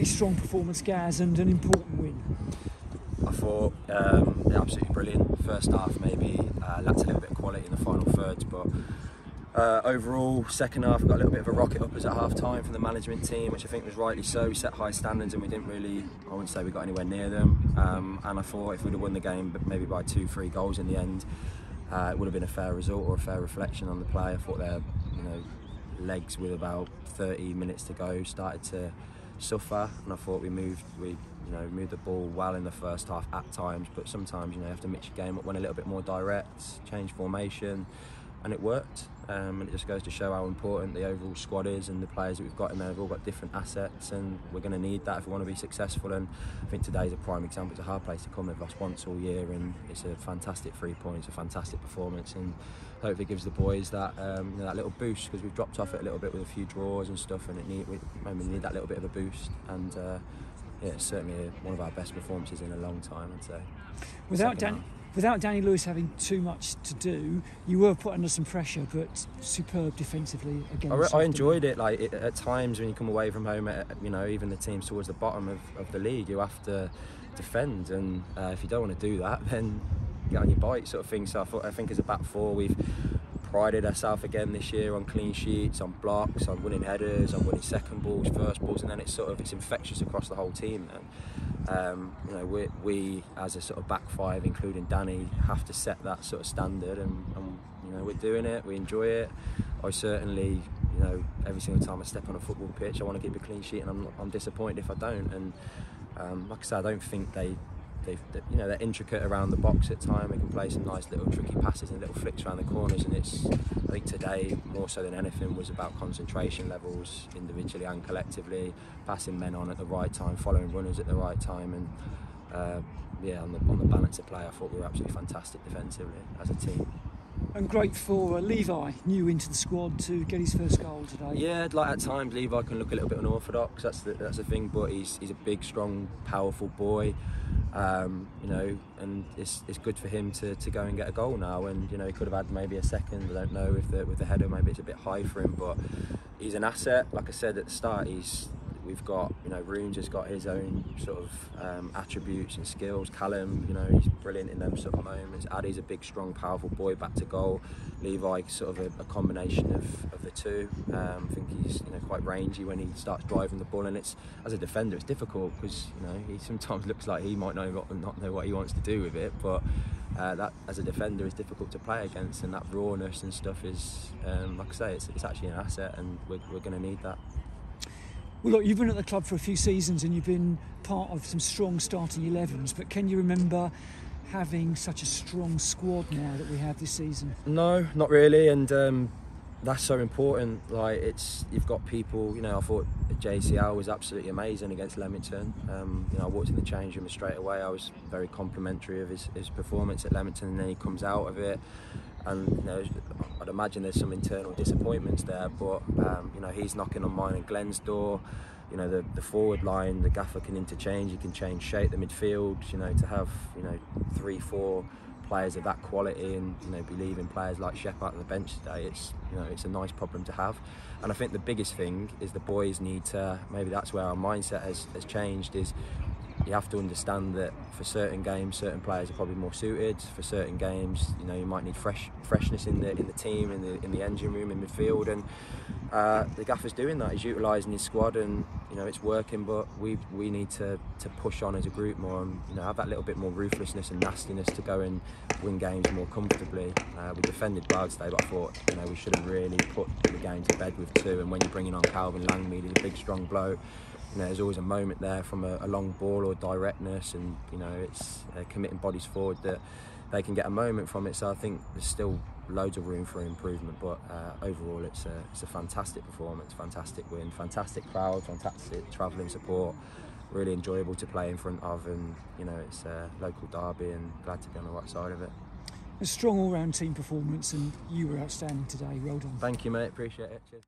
strong performance, Gaz, and an important win. I thought absolutely brilliant. First half maybe lacked a little bit of quality in the final thirds, but overall, second half we got a little bit of a rocket up as at half time from the management team, which I think was rightly so. We set high standards and we didn't really, I wouldn't say we got anywhere near them. And I thought if we'd have won the game, but maybe by 2-3 goals in the end, it would have been a fair result or a fair reflection on the play. I thought their legs with about 30 minutes to go started to suffer, and I thought we moved the ball well in the first half at times, but sometimes you have to mix your game up, went a little bit more direct, change formation, and it worked. And it just goes to show how important the overall squad is, and the players that we've got in there have all got different assets, and we're going to need that if we want to be successful. And I think today's a prime example. It's a hard place to come. They've lost once all year, and it's a fantastic 3 points, a fantastic performance, and hopefully gives the boys that that little boost, because we've dropped off it a little bit with a few draws and stuff, and we maybe need that little bit of a boost. And yeah, it's certainly one of our best performances in a long time, I'd say. Without Danny Lewis having too much to do, you were put under some pressure, but superb defensively again. I enjoyed it. At times when you come away from home, even the teams towards the bottom of the league, you have to defend, and if you don't want to do that, then get on your bike, sort of thing. So I think as a back four, we've prided ourselves again this year on clean sheets, on blocks, on winning headers, on winning second balls, first balls, and then it's infectious across the whole team. And we as a sort of back five, including Danny, have to set that sort of standard, and we're doing it. We enjoy it. I certainly, every single time I step on a football pitch, I want to keep a clean sheet, and I'm disappointed if I don't. And like I said, I don't think they're intricate around the box at time. They can play some nice little tricky passes and little flicks around the corners, and I think today, more so than anything, was about concentration levels individually and collectively, passing men on at the right time, following runners at the right time, and on the balance of play, I thought we were absolutely fantastic defensively as a team. And great for Levi, new into the squad, to get his first goal today. Yeah, like at times Levi can look a little bit unorthodox. That's the thing. But he's a big, strong, powerful boy. And it's good for him to go and get a goal now. And he could have had maybe a second. I don't know with the header. Maybe it's a bit high for him, but he's an asset. Like I said at the start, we've got, Roon's has got his own sort of attributes and skills. Callum, he's brilliant in them sort of moments. Addy's a big, strong, powerful boy back to goal. Levi, sort of a combination of the two. I think he's quite rangy when he starts driving the ball, and it's, as a defender, it's difficult because he sometimes looks like he might not know what he wants to do with it, but that as a defender is difficult to play against, and that rawness and stuff is, like I say, it's actually an asset, and we're going to need that. Well, look, you've been at the club for a few seasons and you've been part of some strong starting 11s, but can you remember having such a strong squad now that we have this season? No, not really, and that's so important. You've got people. I thought JCL was absolutely amazing against Leamington. I walked in the change room straight away. I was very complimentary of his performance at Leamington, and then he comes out of it, and I'd imagine there's some internal disappointments there, but he's knocking on mine and Glenn's door. The forward line, the gaffer can interchange, he can change shape. The midfield, to have 3-4 players of that quality, and be leaving players like Shep out on the bench today, it's a nice problem to have. And I think the biggest thing is the boys need to, maybe that's where our mindset has changed, is you have to understand that for certain games, certain players are probably more suited. For certain games, you might need freshness in the team, in the engine room, in midfield, and the gaffer's doing that. He's utilising his squad, and it's working. But we need to push on as a group more, and have that little bit more ruthlessness and nastiness to go and win games more comfortably. We defended well today, but I thought we should have really put the game to bed with 2. And when you're bringing on Calvin Langmead, he's a big, strong bloke. There's always a moment there from a long ball or directness, and it's committing bodies forward that they can get a moment from it. So I think there's still loads of room for improvement, but overall it's a fantastic performance, fantastic win, fantastic crowd, fantastic travelling support, really enjoyable to play in front of, and it's a local derby, and glad to be on the right side of it. A strong all-round team performance, and you were outstanding today. Well done. Thank you, mate. Appreciate it. Cheers.